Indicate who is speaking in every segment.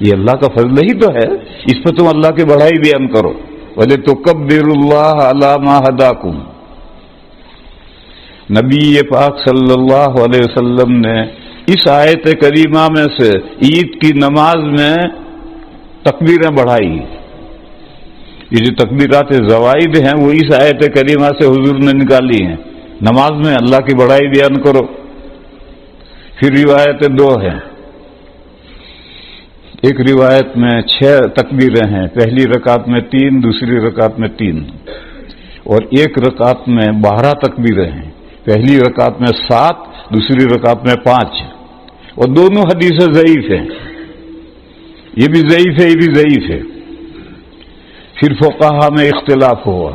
Speaker 1: یہ اللہ کا فضل ہی تو ہے، اس پہ تم اللہ کی بڑائی بیان کرو. وَلِتُكَبِّرُوا اللَّهَ عَلَى مَا هَدَاكُمْ. نبی پاک صلی اللہ علیہ وسلم نے اس آیت کریمہ میں سے عید کی نماز میں تکبیریں بڑھائی. یہ جو تکبیرات زوائد ہیں وہ اس آیت کریمہ سے حضور نے نکالی ہیں. نماز میں اللہ کی بڑائی بیان کرو. پھر روایتیں دو ہیں. ایک روایت میں 6 تکبیریں ہیں، پہلی رکعت میں 3، دوسری رکعت میں 3، اور ایک رکعت میں 12 تکبیریں ہیں، پہلی رکعت میں 7، دوسری رکعت میں 5، اور دونوں حدیثیں ضعیف ہیں. یہ بھی ضعیف ہے، یہ بھی ضعیف ہے. پھر فقہا میں اختلاف ہوا.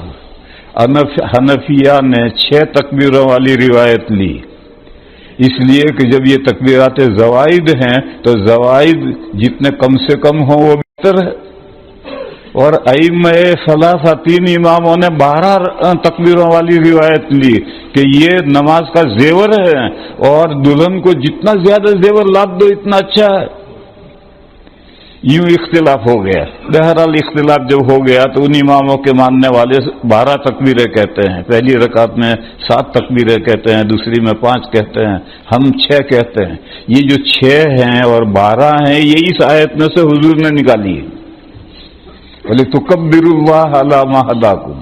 Speaker 1: حنفیہ نے 6 تکبیروں والی روایت لی، اس لیے کہ جب یہ تکبیرات زوائد ہیں تو زوائد جتنے کم سے کم ہوں وہ بہتر ہے. اور ائمہ ثلاثہ 3 اماموں نے 12 تکبیروں والی روایت لی کہ یہ نماز کا زیور ہے اور دلہن کو جتنا زیادہ زیور لاد دو اتنا اچھا ہے. یوں اختلاف ہو گیا. بہرحال اختلاف جب ہو گیا تو ان اماموں کے ماننے والے 12 تکبیریں کہتے ہیں، پہلی رکعت میں 7 تکبیریں کہتے ہیں، دوسری میں 5 کہتے ہیں، ہم 6 کہتے ہیں. یہ جو 6 ہیں اور 12 ہیں یہ اس آیت میں سے حضور نے نکالی ہے. وَلِتُكَبِّرُوا اللَّهَ عَلَى مَا هَدَاكُمْ.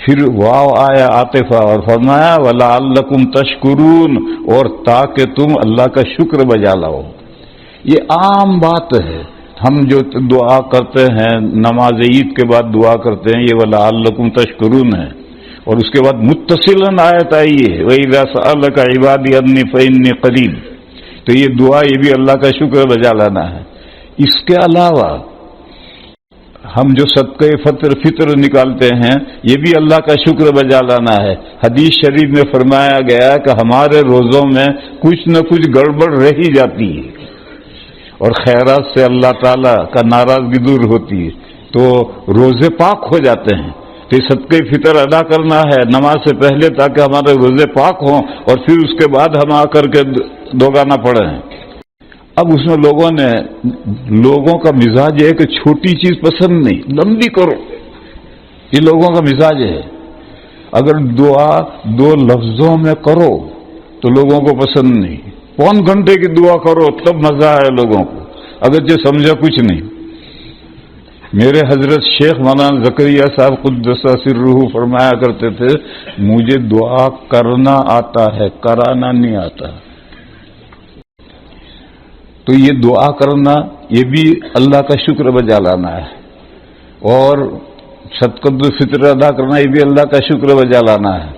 Speaker 1: پھر واو آیا عاطفہ اور فرمایا وَلَعَلَّكُمْ تَشْكُرُونَ، اور تاکہ تم اللہ کا شکر بجا لاؤ. یہ عام بات ہے. ہم جو دعا کرتے ہیں نماز عید کے بعد دعا کرتے ہیں یہ وَلَعَلَّكُمْ تَشْكُرُونَ ہے، اور اس کے بعد متصلاً آیت آئی ہے وَإِذَا سَأَلَكَ عِبَادِي عَنِّي فَإِنِّي قَرِيبٌ. تو یہ دعا یہ بھی اللہ کا شکر بجا لانا ہے. اس کے علاوہ ہم جو صدقہ فطر نکالتے ہیں یہ بھی اللہ کا شکر بجا لانا ہے. حدیث شریف میں فرمایا گیا کہ ہمارے روزوں میں کچھ نہ کچھ گڑبڑ رہ ہی جاتی ہے اور خیرات سے اللہ تعالیٰ کا ناراضگی دور ہوتی ہے، تو روزے پاک ہو جاتے ہیں. کہ صدقہ فطر ادا کرنا ہے نماز سے پہلے تاکہ ہمارے روزے پاک ہوں اور پھر اس کے بعد ہم آ کر کے دوگانا پڑھیں. اب اس میں لوگوں کا مزاج ہے کہ چھوٹی چیز پسند نہیں، لمبی کرو. یہ لوگوں کا مزاج ہے. اگر دعا 2 لفظوں میں کرو تو لوگوں کو پسند نہیں. 1 گھنٹے کی دعا کرو تب مزہ ہے لوگوں کو، اگرچہ سمجھا کچھ نہیں. میرے حضرت شیخ مولانا زکریا صاحب قدس سرہ فرمایا کرتے تھے مجھے دعا کرنا آتا ہے، کرانا نہیں آتا. تو یہ دعا کرنا یہ بھی اللہ کا شکر بجا لانا ہے، اور صدقۃ الفطر ادا کرنا یہ بھی اللہ کا شکر بجا لانا ہے.